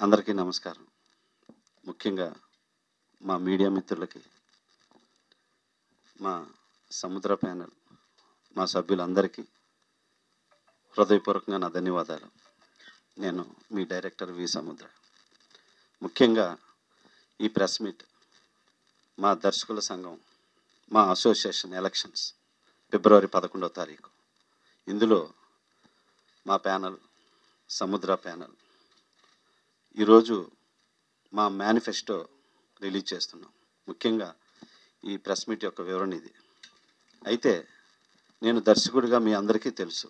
అందరికీ నమస్కారం. ముఖ్యంగా మా మీడియా మిత్రులకి, మా సముద్ర ప్యానెల్, మా సభ్యులందరికీ హృదయపూర్వకంగా నా ధన్యవాదాలు. నేను మీ డైరెక్టర్ వి సముద్ర. ముఖ్యంగా ఈ ప్రెస్ మీట్ మా దర్శకుల సంఘం, మా అసోసియేషన్ ఎలక్షన్స్ ఫిబ్రవరి 11వ తారీఖు. ఇందులో మా ప్యానెల్ సముద్ర ప్యానెల్ ఈరోజు మా మేనిఫెస్టో రిలీజ్ చేస్తున్నాం. ముఖ్యంగా ఈ ప్రెస్ మీట్ యొక్క వివరణ ఇది. అయితే నేను దర్శకుడిగా మీ అందరికీ తెలుసు,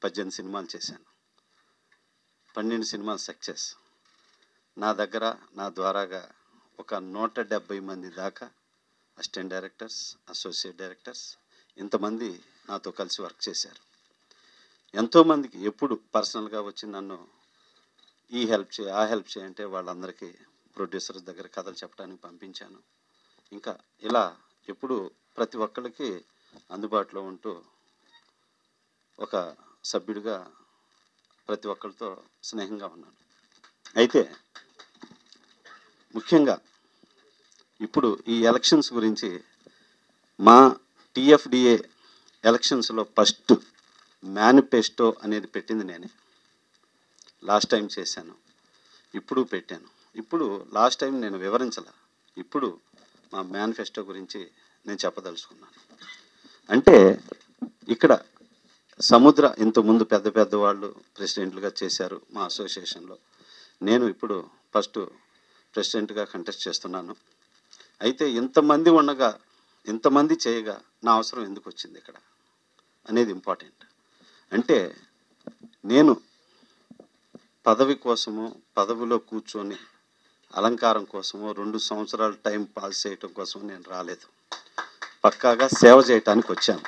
18 సినిమాలు చేశాను, 12 సినిమాలు సక్సెస్. నా దగ్గర నా ద్వారాగా ఒక 170 మంది దాకా అసిస్టెంట్ డైరెక్టర్స్, అసోసియేట్ డైరెక్టర్స్ ఇంతమంది నాతో కలిసి వర్క్ చేశారు. ఎంతోమందికి ఎప్పుడు పర్సనల్గా వచ్చి నన్ను ఈ హెల్ప్ చేయి, ఆ హెల్ప్ చేయంటే వాళ్ళందరికీ ప్రొడ్యూసర్స్ దగ్గర కథలు చెప్పడానికి పంపించాను. ఇంకా ఇలా ఎప్పుడు ప్రతి ఒక్కరికి అందుబాటులో ఉంటూ ఒక సభ్యుడిగా ప్రతి ఒక్కరితో స్నేహంగా ఉన్నాను. అయితే ముఖ్యంగా ఇప్పుడు ఈ ఎలక్షన్స్ గురించి మా టీఎఫ్డిఏ ఎలక్షన్స్లో ఫస్ట్ మేనిఫెస్టో అనేది పెట్టింది నేనే. లాస్ట్ టైం చేశాను, ఇప్పుడు పెట్టాను. ఇప్పుడు లాస్ట్ టైం నేను వివరించాల, ఇప్పుడు మా మేనిఫెస్టో గురించి నేను చెప్పదలుచుకున్నాను. అంటే ఇక్కడ సముద్ర ఇంతకుముందు పెద్ద పెద్ద వాళ్ళు ప్రెసిడెంట్లుగా చేశారు మా అసోసియేషన్లో. నేను ఇప్పుడు ఫస్ట్ ప్రెసిడెంట్గా కంటెస్ట్ చేస్తున్నాను. అయితే ఇంతమంది ఉండగా, ఇంతమంది చేయగా నా అవసరం ఎందుకు వచ్చింది ఇక్కడ అనేది ఇంపార్టెంట్. అంటే నేను పదవి కోసమో, పదవిలో కూర్చొని అలంకారం కోసమో 2 సంవత్సరాలు టైం పాస్ చేయటం కోసం నేను రాలేదు. పక్కాగా సేవ చేయటానికి వచ్చాను.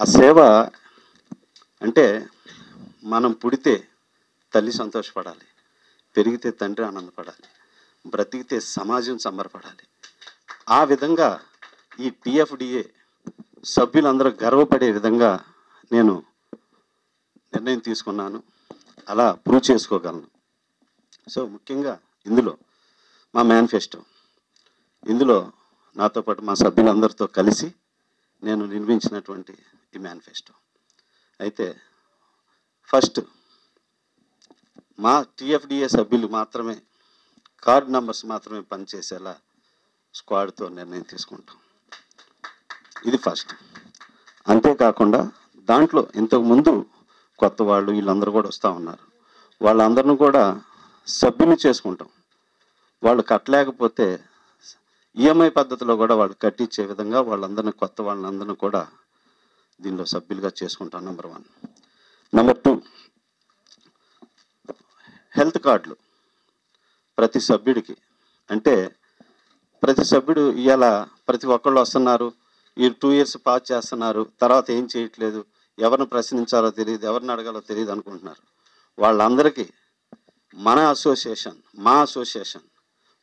ఆ సేవ అంటే మనం పుడితే తల్లి సంతోషపడాలి, పెరిగితే తండ్రి ఆనందపడాలి, బ్రతికితే సమాజం సంబరపడాలి. ఆ విధంగా ఈ టీఎఫ్డిఏ సభ్యులందరూ గర్వపడే విధంగా నేను నిర్ణయం తీసుకున్నాను. అలా ప్రూవ్ చేసుకోగలను. సో ముఖ్యంగా ఇందులో మా మేనిఫెస్టో, ఇందులో నాతో పాటు మా సభ్యులందరితో కలిసి నేను నిర్మించినటువంటి ఈ మేనిఫెస్టో. అయితే ఫస్ట్ మా టీఎఫ్డిఏ సభ్యులు మాత్రమే, కార్డ్ నంబర్స్ మాత్రమే పనిచేసేలా స్క్వాడ్తో నిర్ణయం తీసుకుంటాం. ఇది ఫస్ట్. అంతేకాకుండా దాంట్లో ఇంతకుముందు కొత్త వాళ్ళు వీళ్ళందరూ కూడా వస్తూ ఉన్నారు. వాళ్ళందరినీ కూడా సభ్యులు చేసుకుంటాం. వాళ్ళు కట్టలేకపోతే ఈఎంఐ పద్ధతిలో కూడా వాళ్ళు కట్టించే విధంగా వాళ్ళందరినీ, కొత్త వాళ్ళందరినీ కూడా దీనిలో సభ్యులుగా చేసుకుంటాం. నెంబర్ 1. నెంబర్ 2, హెల్త్ కార్డులు ప్రతి సభ్యుడికి. అంటే ప్రతి సభ్యుడు ఇవాళ ప్రతి ఒక్కళ్ళు వస్తున్నారు, ఈ 2 ఇయర్స్ పాస్ చేస్తున్నారు, తర్వాత ఏం చేయట్లేదు, ఎవరిని ప్రశ్నించాలో తెలియదు, ఎవరిని అడగాలో తెలియదు అనుకుంటున్నారు. వాళ్ళందరికీ మన అసోసియేషన్, మా అసోసియేషన్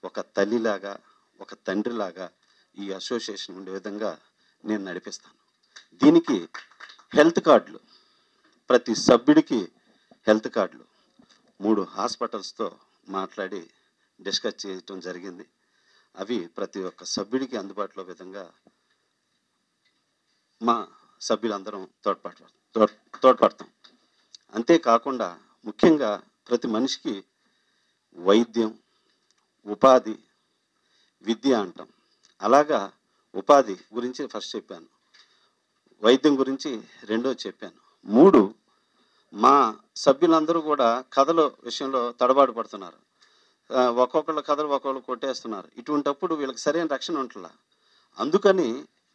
ఒక తల్లిలాగా, ఒక తండ్రిలాగా ఈ అసోసియేషన్ ఉండే విధంగా నేను నడిపిస్తాను. దీనికి హెల్త్ కార్డులు, ప్రతి సభ్యుడికి హెల్త్ కార్డులు 3 హాస్పిటల్స్తో మాట్లాడి డిస్కస్ చేయటం జరిగింది. అవి ప్రతి ఒక్క సభ్యుడికి అందుబాటులో విధంగా మా సభ్యులందరం తోడ్పడతాం. అంతేకాకుండా ముఖ్యంగా ప్రతి మనిషికి వైద్యం, ఉపాధి, విద్య అంటాం. అలాగా ఉపాధి గురించి ఫస్ట్ చెప్పాను, వైద్యం గురించి రెండో చెప్పాను. 3, మా సభ్యులందరూ కూడా కథల విషయంలో తడబాటు పడుతున్నారు. ఒక్కొక్కళ్ళ కథలు ఒక్కొక్కళ్ళు కొట్టేస్తున్నారు. ఇటువంటప్పుడు వీళ్ళకి సరైన రక్షణ ఉంటుందా? అందుకని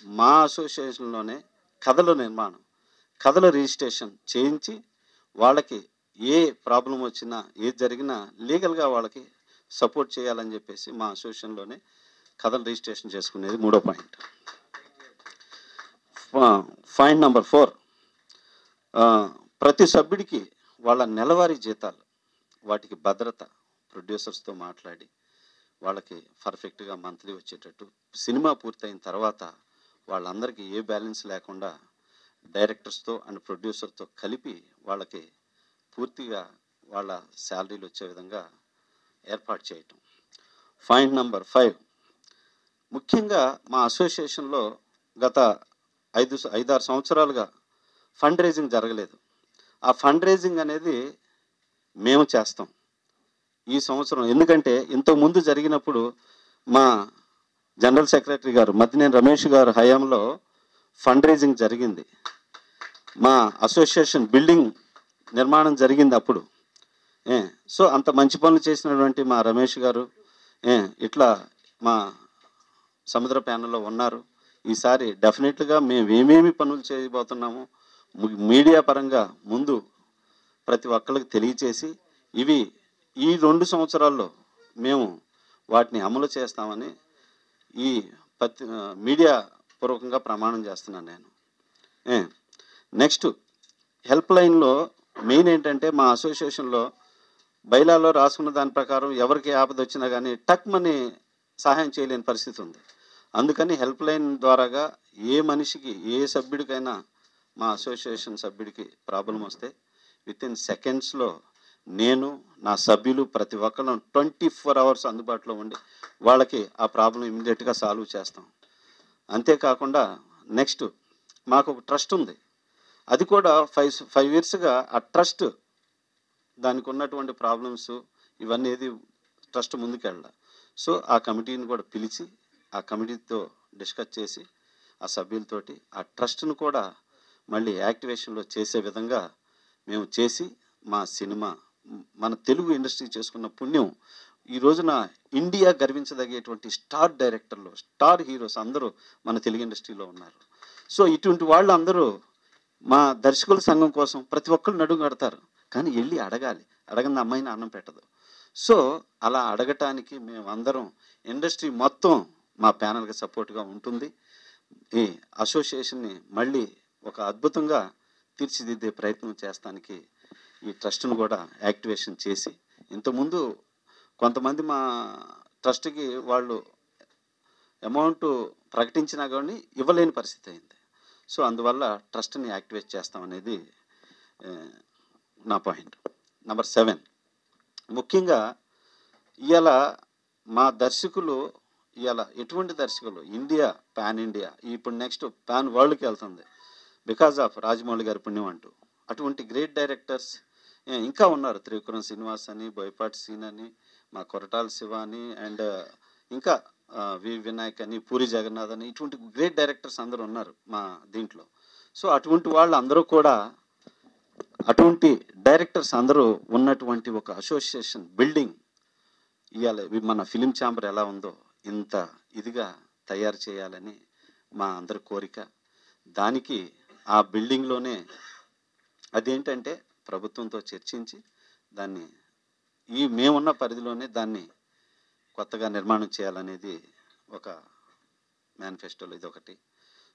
మా అసోసియేషన్లోనే కథల నిర్మాణం, కథల రిజిస్ట్రేషన్ చేయించి వాళ్ళకి ఏ ప్రాబ్లం వచ్చినా, ఏది జరిగినా లీగల్గా వాళ్ళకి సపోర్ట్ చేయాలని చెప్పేసి మా అసోసియేషన్లోనే కథలు రిజిస్ట్రేషన్ చేసుకునేది 3వ పాయింట్. పాయింట్ నెంబర్ 4, ప్రతి సభ్యుడికి వాళ్ళ నెలవారీ జీతాలు, వాటికి భద్రత ప్రొడ్యూసర్స్తో మాట్లాడి వాళ్ళకి పర్ఫెక్ట్గా మంత్లీ వచ్చేటట్టు, సినిమా పూర్తయిన తర్వాత వాళ్ళందరికీ ఏ బ్యాలెన్స్ లేకుండా డైరెక్టర్స్తో అండ్ ప్రొడ్యూసర్తో కలిపి వాళ్ళకి పూర్తిగా వాళ్ళ శాలరీలు వచ్చే విధంగా ఏర్పాటు చేయటం. పాయింట్ నెంబర్ 5, ముఖ్యంగా మా అసోసియేషన్లో గత 5-6 సంవత్సరాలుగా ఫండ్ రైజింగ్ జరగలేదు. ఆ ఫండ్ రైజింగ్ అనేది మేము చేస్తాం ఈ సంవత్సరం. ఎందుకంటే ఇంతకుముందు జరిగినప్పుడు మా జనరల్ సెక్రటరీ గారు మద్దినేని రమేష్ గారు హయాంలో ఫండ్ రైజింగ్ జరిగింది. మా అసోసియేషన్ బిల్డింగ్ నిర్మాణం జరిగింది అప్పుడు. సో అంత మంచి పనులు చేసినటువంటి మా రమేష్ గారు ఇట్లా మా సముద్ర ప్యానల్లో ఉన్నారు. ఈసారి డెఫినెట్గా మేము ఏమేమి పనులు చేయబోతున్నామో మీడియా పరంగా ముందు ప్రతి ఒక్కరికి తెలియచేసి ఇవి ఈ 2 సంవత్సరాల్లో మేము వాటిని అమలు చేస్తామని ఈ మీడియా పూర్వకంగా ప్రమాణం చేస్తున్నాను నేను. నెక్స్ట్, హెల్ప్ లైన్లో మెయిన్ ఏంటంటే మా అసోసియేషన్లో బైలాలో రాసుకున్న దాని ప్రకారం ఎవరికి ఆపద వచ్చినా కానీ టక్మని సహాయం చేయలేని పరిస్థితి ఉంది. అందుకని హెల్ప్ లైన్ ద్వారాగా ఏ మనిషికి ఏ సభ్యుడికైనా మా అసోసియేషన్ సభ్యుడికి ప్రాబ్లం వస్తే వితిన్ సెకండ్స్లో నేను నా సభ్యులు ప్రతి ఒక్కరు 24 అవర్స్ అందుబాటులో ఉండి వాళ్ళకి ఆ ప్రాబ్లం ఇమ్మీడియట్గా సాల్వ్ చేస్తాం. అంతేకాకుండా నెక్స్ట్ మాకు ఒక ట్రస్ట్ ఉంది. అది కూడా 5 ఇయర్స్గా ఆ ట్రస్ట్ దానికి ఉన్నటువంటి ప్రాబ్లమ్స్ ఇవన్నీ ఏది ట్రస్ట్ ముందుకెళ్ళాలి. సో ఆ కమిటీని కూడా పిలిచి ఆ కమిటీతో డిస్కస్ చేసి ఆ సభ్యులతోటి ఆ ట్రస్ట్ను కూడా మళ్ళీ యాక్టివేషన్లో చేసే విధంగా మేము చేసి మా సినిమా మన తెలుగు ఇండస్ట్రీ చేసుకున్న పుణ్యం ఈ రోజున ఇండియా గర్వించదగేటువంటి స్టార్ డైరెక్టర్లు, స్టార్ హీరోస్ అందరూ మన తెలుగు ఇండస్ట్రీలో ఉన్నారు. సో ఇటువంటి వాళ్ళు అందరూ మా దర్శకుల సంఘం కోసం ప్రతి ఒక్కరు నడుము కడతారు, కానీ వెళ్ళి అడగాలి. అడగని అమ్మాయిని అన్నం పెట్టదు. సో అలా అడగటానికి మేమందరం ఇండస్ట్రీ మొత్తం మా ప్యానల్కి సపోర్ట్గా ఉంటుంది. ఈ అసోసియేషన్ని మళ్ళీ ఒక అద్భుతంగా తీర్చిదిద్దే ప్రయత్నం చేస్తానికి ఈ ట్రస్ట్ను కూడా యాక్టివేషన్ చేసి, ఇంతకుముందు కొంతమంది మా ట్రస్ట్కి వాళ్ళు అమౌంట్ ప్రకటించినా కానీ ఇవ్వలేని పరిస్థితి అయింది. సో అందువల్ల ట్రస్ట్ని యాక్టివేట్ చేస్తామనేది నా పాయింట్. నెంబర్ 7, ముఖ్యంగా ఇవాళ మా దర్శకులు ఇవాళ ఎటువంటి దర్శకులు ఇండియా పాన్ ఇండియా ఇప్పుడు నెక్స్ట్ పాన్ వరల్డ్కి వెళ్తుంది బికాజ్ ఆఫ్ రాజమౌళి గారి పుణ్యం అంటూ. అటువంటి గ్రేట్ డైరెక్టర్స్ ఇంకా ఉన్నారు. త్రివిక్రమ్ శ్రీనివాస్ అని, బోయపాటి సీన్ అని, మా కొరటాల శివ అని, అండ్ ఇంకా వి వినాయక్ అని, పూరి జగన్నాథ్ అని, ఇటువంటి గ్రేట్ డైరెక్టర్స్ అందరూ ఉన్నారు మా దీంట్లో. సో అటువంటి వాళ్ళు అందరూ కూడా అటువంటి డైరెక్టర్స్ అందరూ ఉన్నటువంటి ఒక అసోసియేషన్ బిల్డింగ్ ఇవాళ మన ఫిలిం ఛాంబర్ ఎలా ఉందో ఇంత ఇదిగా తయారు చేయాలని మా అందరి కోరిక. దానికి ఆ బిల్డింగ్లోనే అదేంటంటే ప్రభుత్వంతో చర్చించి దాన్ని మేమున్న పరిధిలోనే దాన్ని కొత్తగా నిర్మాణం చేయాలనేది ఒక మేనిఫెస్టోలో ఇదొకటి.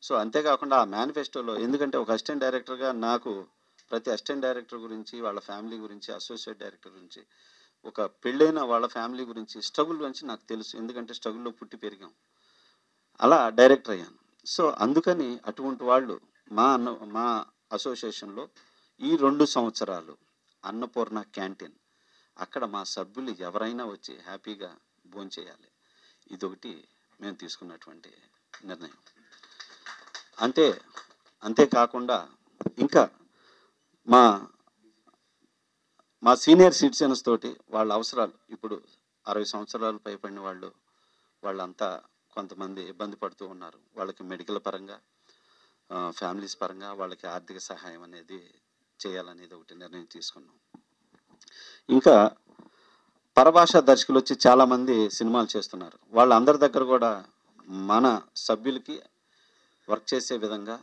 సో అంతేకాకుండా ఆ మేనిఫెస్టోలో ఎందుకంటే ఒక అసిస్టెంట్ డైరెక్టర్గా నాకు ప్రతి అసిస్టెంట్ డైరెక్టర్ గురించి, వాళ్ళ ఫ్యామిలీ గురించి, అసోసియేట్ డైరెక్టర్ గురించి, ఒక పెళ్ళైన వాళ్ళ ఫ్యామిలీ గురించి స్ట్రగుల్ గురించి నాకు తెలుసు. ఎందుకంటే స్ట్రగుల్లో పుట్టి పెరిగాం, అలా డైరెక్టర్ అయ్యాను. సో అందుకని అటువంటి వాళ్ళు మా అసోసియేషన్లో ఈ 2 సంవత్సరాలు అన్నపూర్ణ క్యాంటీన్ అక్కడ మా సభ్యులు ఎవరైనా వచ్చి హ్యాపీగా భోంచేయాలి. ఇదొకటి మేము తీసుకున్నటువంటి నిర్ణయం. అంతేకాకుండా ఇంకా మా సీనియర్ సిటిజన్స్ తోటి వాళ్ళ అవసరాలు ఇప్పుడు 60 సంవత్సరాలు పైబడిన వాళ్ళంతా కొంతమంది ఇబ్బంది పడుతూ ఉన్నారు. వాళ్ళకి మెడికల్ పరంగా, ఫ్యామిలీస్ పరంగా వాళ్ళకి ఆర్థిక సహాయం అనేది చేయాలనేది ఒకటి నిర్ణయం తీసుకున్నాం. ఇంకా పరభాషా దర్శకులు వచ్చి చాలామంది సినిమాలు చేస్తున్నారు. వాళ్ళందరి దగ్గర కూడా మన సభ్యులకి వర్క్ చేసే విధంగా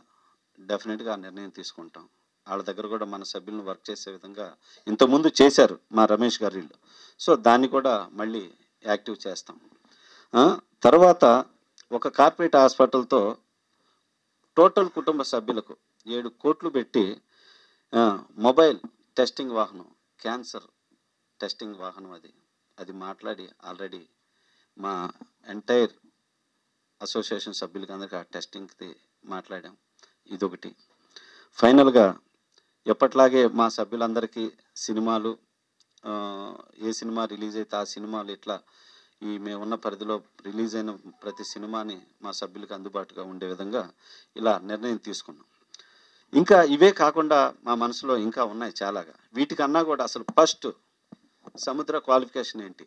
డెఫినెట్గా నిర్ణయం తీసుకుంటాం. వాళ్ళ దగ్గర కూడా మన సభ్యులను వర్క్ చేసే విధంగా ఇంతకుముందు చేశారు మా రమేష్ గారి ఇల్లు. సో దాన్ని కూడా మళ్ళీ యాక్టివ్ చేస్తాం. తర్వాత ఒక కార్పొరేట్ హాస్పిటల్తో టోటల్ కుటుంబ సభ్యులకు 7 కోట్లు పెట్టి మొబైల్ టెస్టింగ్ వాహనం, క్యాన్సర్ టెస్టింగ్ వాహనం అది మాట్లాడి ఆల్రెడీ మా ఎంటైర్ అసోసియేషన్ సభ్యులకి అందరికీ ఆ టెస్టింగ్కి మాట్లాడాం. ఇదొకటి. ఫైనల్గా ఎప్పట్లాగే మా సభ్యులందరికీ సినిమాలు ఏ సినిమా రిలీజ్ అయితే ఆ సినిమాలు ఇట్లా మేమున్న పరిధిలో రిలీజ్ అయిన ప్రతి సినిమాని మా సభ్యులకు అందుబాటుగా ఉండే విధంగా ఇలా నిర్ణయం తీసుకున్నాం. ఇంకా ఇవే కాకుండా మా మనసులో ఇంకా ఉన్నాయి చాలాగా. వీటికన్నా కూడా అసలు ఫస్ట్ సముద్ర క్వాలిఫికేషన్ ఏంటి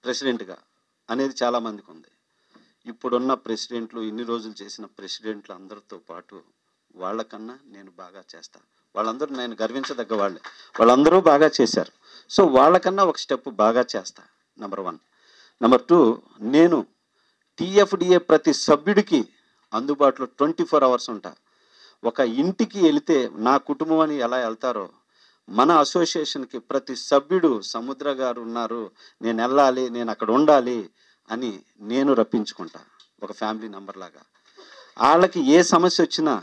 ప్రెసిడెంట్గా అనేది చాలామందికి ఉంది. ఇప్పుడున్న ప్రెసిడెంట్లు, ఇన్ని రోజులు చేసిన ప్రెసిడెంట్లు అందరితో పాటు వాళ్ళకన్నా నేను బాగా చేస్తాను. వాళ్ళందరూ నేను గర్వించదగ్గ వాళ్ళే, వాళ్ళందరూ బాగా చేశారు. సో వాళ్ళకన్నా ఒక స్టెప్ బాగా చేస్తా, నెంబర్ 1. నెంబర్ 2, నేను టీఎఫ్డిఏ ప్రతి సభ్యుడికి అందుబాటులో 24 hours ఉంటా. ఒక ఇంటికి వెళితే నా కుటుంబం అని ఎలా వెళ్తారో మన అసోసియేషన్కి ప్రతి సభ్యుడు సముద్ర గారు ఉన్నారు, నేను వెళ్ళాలి, నేను అక్కడ ఉండాలి అని నేను రప్పించుకుంటా, ఒక ఫ్యామిలీ మెంబర్ లాగా. వాళ్ళకి ఏ సమస్య వచ్చినా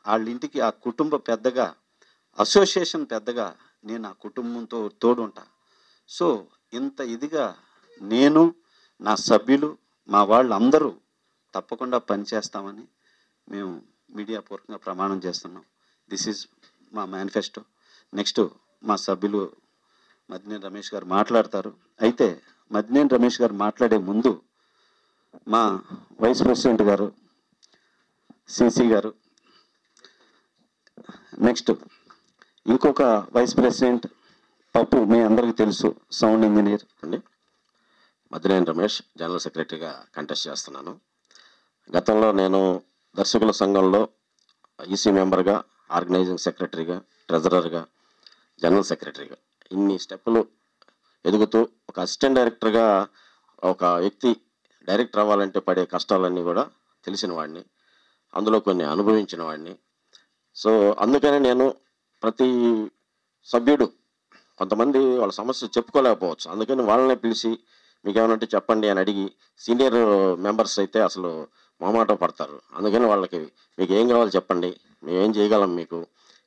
వాళ్ళ ఇంటికి ఆ కుటుంబ పెద్దగా, అసోసియేషన్ పెద్దగా నేను ఆ కుటుంబంతో తోడుంటా. సో ఇంత ఇదిగా నేను, నా సభ్యులు, మా వాళ్ళందరూ తప్పకుండా పనిచేస్తామని మేము మీడియా పూర్వకంగా ప్రమాణం చేస్తున్నాం. దిస్ ఈజ్ మా మేనిఫెస్టో. నెక్స్ట్ మా సభ్యులు మద్దినేని రమేష్ గారు మాట్లాడతారు. అయితే మద్దినేని రమేష్ గారు మాట్లాడే ముందు మా వైస్ ప్రెసిడెంట్ గారు సిసి గారు, నెక్స్ట్ ఇంకొక వైస్ ప్రెసిడెంట్ పప్పు, మీ అందరికీ తెలుసు, సౌండ్ ఇంజనీర్ అండి. మద్దినేని రమేష్, జనరల్ సెక్రటరీగా కంటెస్ట్ చేస్తున్నాను. గతంలో నేను దర్శకుల సంఘంలో ఈసీ మెంబర్గా, ఆర్గనైజింగ్ సెక్రటరీగా, ట్రెజరర్గా, జనరల్ సెక్రటరీగా ఇన్ని స్టెప్పులు ఎదుగుతూ ఒక అసిస్టెంట్ డైరెక్టర్గా ఒక వ్యక్తి డైరెక్టర్ అవ్వాలంటే పడే కష్టాలన్నీ కూడా తెలిసిన వాడిని, అందులో కొన్ని అనుభవించిన వాడిని. సో అందుకనే నేను ప్రతి సభ్యుడు, కొంతమంది వాళ్ళ సమస్య చెప్పుకోలేకపోవచ్చు, అందుకని వాళ్ళనే పిలిచి మీకు ఏమనంటే చెప్పండి అని అడిగి, సీనియర్ మెంబర్స్ అయితే అసలు మొహమాటం పడతారు. అందుకని వాళ్ళకి మీకు ఏం కావాలో చెప్పండి, మేము ఏం చేయగలం మీకు,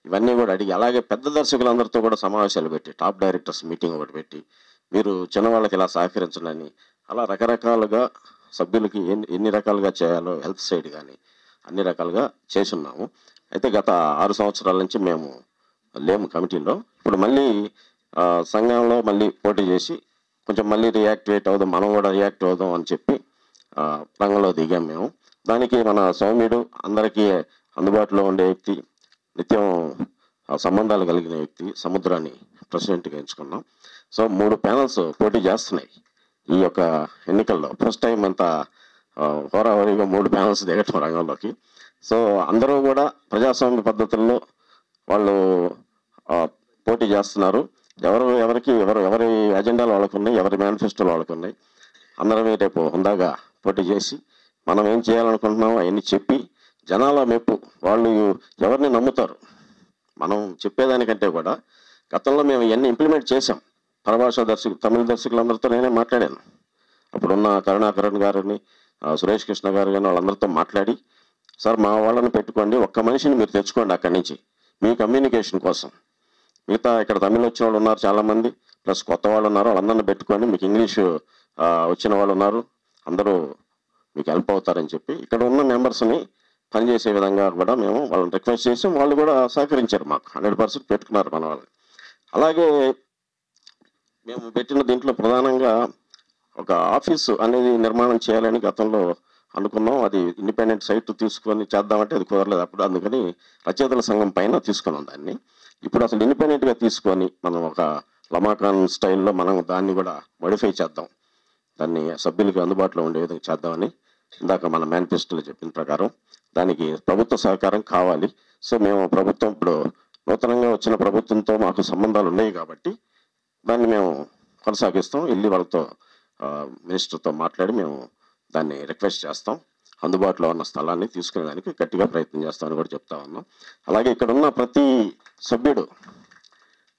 ఇవన్నీ కూడా అడిగి, అలాగే పెద్ద దర్శకులందరితో కూడా సమావేశాలు పెట్టి, టాప్ డైరెక్టర్స్ మీటింగ్ ఒకటి పెట్టి, మీరు చిన్నవాళ్ళకి ఇలా సహకరించండి, అలా రకరకాలుగా సభ్యులకి ఎన్ని రకాలుగా చేయాలో హెల్త్ సైడ్ కానీ అన్ని రకాలుగా చేసున్నాము. అయితే గత 6 సంవత్సరాల నుంచి మేము లేము కమిటీలో. ఇప్పుడు మళ్ళీ సంఘంలో మళ్ళీ పోటీ చేసి కొంచెం మళ్ళీ రియాక్టివేట్ అవుదాం, మనం కూడా రియాక్ట్ అవుదాం అని చెప్పి రంగంలో దిగాం మేము. దానికి మన సౌమ్యుడు, అందరికీ అందుబాటులో ఉండే వ్యక్తి, నిత్యం సంబంధాలు కలిగిన వ్యక్తి సముద్రాన్ని ప్రెసిడెంట్గా ఎంచుకున్నాం. సో 3 ప్యానల్స్ పోటీ చేస్తున్నాయి ఈ యొక్క ఎన్నికల్లో. ఫస్ట్ టైం అంతా హోరాహోరీగా 3 ప్యానల్స్ దిగటం రంగంలోకి. సో అందరూ కూడా ప్రజాస్వామ్య పద్ధతుల్లో వాళ్ళు పోటీ చేస్తున్నారు. ఎవరి అజెండాలు వాళ్ళకు ఉన్నాయి, ఎవరి మేనిఫెస్టోలు వాళ్ళకు ఉన్నాయి. అందరం రేపు హుందాగా పోటీ చేసి మనం ఏం చేయాలనుకుంటున్నామో అవన్నీ చెప్పి జనాల మెప్పు, వాళ్ళు ఎవరిని నమ్ముతారు మనం చెప్పేదానికంటే కూడా. గతంలో మేము ఇవన్నీ ఇంప్లిమెంట్ చేసాం. పరభాషా తమిళ దర్శకులందరితో నేనే మాట్లాడాను. అప్పుడున్న కరుణాకరణ్ గారిని, సురేష్ కృష్ణ గారు కానీ వాళ్ళందరితో మాట్లాడి, సార్ మా వాళ్ళని పెట్టుకోండి, ఒక్క మనిషిని మీరు తెచ్చుకోండి అక్కడి నుంచి మీ కమ్యూనికేషన్ కోసం. మిగతా ఇక్కడ తమిళ్ వచ్చిన వాళ్ళు ఉన్నారు చాలామంది, ప్లస్ కొత్త వాళ్ళు ఉన్నారు, వాళ్ళందరినీ పెట్టుకొని మీకు ఇంగ్లీషు వచ్చిన వాళ్ళు ఉన్నారు, అందరూ మీకు హెల్ప్ అవుతారని చెప్పి ఇక్కడ ఉన్న మెంబర్స్ని పనిచేసే విధంగా కూడా మేము వాళ్ళని రిక్వెస్ట్ చేసి వాళ్ళు కూడా సహకరించారు. మాకు 100% పెట్టుకున్నారు మన వాళ్ళు. అలాగే మేము పెట్టిన దీంట్లో ప్రధానంగా ఒక ఆఫీసు అనేది నిర్మాణం చేయాలని గతంలో అనుకున్నాం. అది ఇండిపెండెంట్ సైట్ తీసుకొని చేద్దామంటే అది కుదరలేదు అప్పుడు. అందుకని రచయితల సంఘం పైన తీసుకున్నాం దాన్ని. ఇప్పుడు అసలు ఇండిపెండెంట్గా తీసుకొని మనం ఒక లమాకాన్ స్టైల్లో మనం దాన్ని కూడా మోడిఫై చేద్దాం, దాన్ని సభ్యులకి అందుబాటులో ఉండే విధంగా చేద్దామని ఇందాక మన మేనిఫెస్టోలో చెప్పిన ప్రకారం దానికి ప్రభుత్వ సహకారం కావాలి. సో మేము ప్రభుత్వం, ఇప్పుడు నూతనంగా వచ్చిన ప్రభుత్వంతో మాకు సంబంధాలు ఉన్నాయి కాబట్టి దాన్ని మేము కొనసాగిస్తాం. వెళ్ళి వాళ్ళతో మినిస్టర్తో మాట్లాడి మేము దాన్ని రిక్వెస్ట్ చేస్తాం. అందుబాటులో ఉన్న స్థలాన్ని తీసుకునేదానికి గట్టిగా ప్రయత్నం చేస్తామని కూడా చెప్తా ఉన్నాం. అలాగే ఇక్కడ ఉన్న ప్రతి సభ్యుడు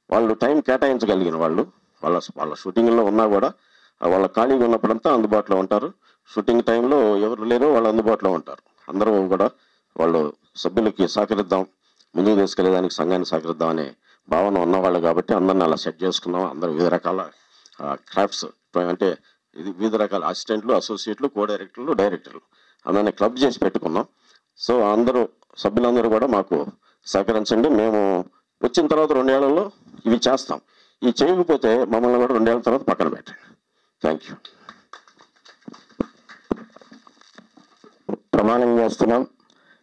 వాళ్ళు టైం కేటాయించగలిగిన వాళ్ళు, వాళ్ళ షూటింగ్లో ఉన్నా కూడా వాళ్ళ ఖాళీగా ఉన్నప్పుడంతా అందుబాటులో ఉంటారు. షూటింగ్ టైంలో ఎవరు లేరో వాళ్ళు అందుబాటులో ఉంటారు. అందరూ కూడా వాళ్ళు సభ్యులకి సహకరిద్దాం, ముందుకు తీసుకెళ్ళేదానికి సంఘాన్ని సహకరిద్దాం అనే భావన ఉన్నవాళ్ళు కాబట్టి అందరిని అలా సెట్ చేసుకున్నాం. అందరూ వివిధ రకాల క్రాఫ్ట్స్, అంటే ఇది వివిధ రకాల అసిస్టెంట్లు, అసోసియేట్లు, కో డైరెక్టర్లు, డైరెక్టర్లు అందరినీ క్లబ్ చేసి పెట్టుకున్నాం. సో అందరూ సభ్యులందరూ కూడా మాకు సహకరించండి. మేము వచ్చిన తర్వాత 2 ఏళ్లలో ఇవి చేస్తాం. ఈ చేయకపోతే మమ్మల్ని కూడా 2 ఏళ్ల తర్వాత పక్కన పెట్టండి. Thank you. ప్రమాణం చేస్తున్నాం.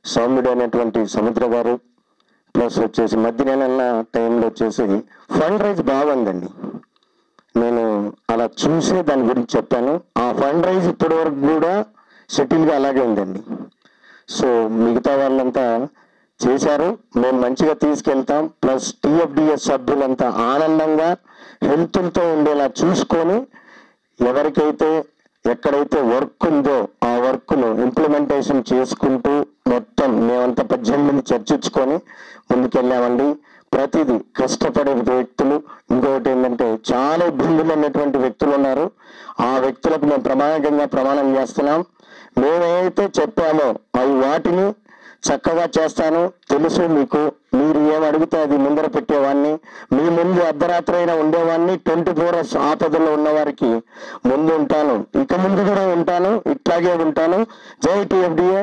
సౌమ్యుడు అనేటువంటి సముద్ర గారు ప్లస్ వచ్చేసి మధ్య నెలల టైంలో వచ్చేసి ఫండ్ రైజ్ బాగుందండి. నేను అలా చూసే దాని గురించి చెప్పాను. ఆ ఫండ్ రైజ్ ఇప్పటి వరకు కూడా సెటిల్గా అలాగే ఉందండి. సో మిగతా వాళ్ళంతా చేశారు, మేము మంచిగా తీసుకెళ్తాం. ప్లస్ టీఎఫ్డిఎస్ సభ్యులంతా ఆనందంగా హెల్త్తో ఉండేలా చూసుకొని ఎవరికైతే ఎక్కడైతే వర్క్ ఉందో ఆ వర్క్ను ఇంప్లిమెంటేషన్ చేసుకుంటూ మొత్తం మేమంతా 18 మంది చర్చించుకొని ముందుకెళ్ళామండి. ప్రతిదీ కష్టపడే వ్యక్తులు, ఇంకొకటి ఏంటంటే చాలా ఇబ్బందులు ఉన్నటువంటి వ్యక్తులు ఉన్నారు. ఆ వ్యక్తులకు మేము ప్రమాణం చేస్తున్నాం. మేమైతే చెప్పామో అవి వాటిని చక్కగా చేస్తాను. తెలుసు మీకు, మీరు ఏం అడిగితే అది ముందర పెట్టేవాడిని. మీ ముందు అర్ధరాత్రి అయినా ఉండేవాడిని. 24 hours ఆపదలో ఉన్నవారికి ముందు ఉంటాను, ఇక ముందు కూడా ఉంటాను, ఇట్లాగే ఉంటాను. జై టీఎఫ్డిఏ.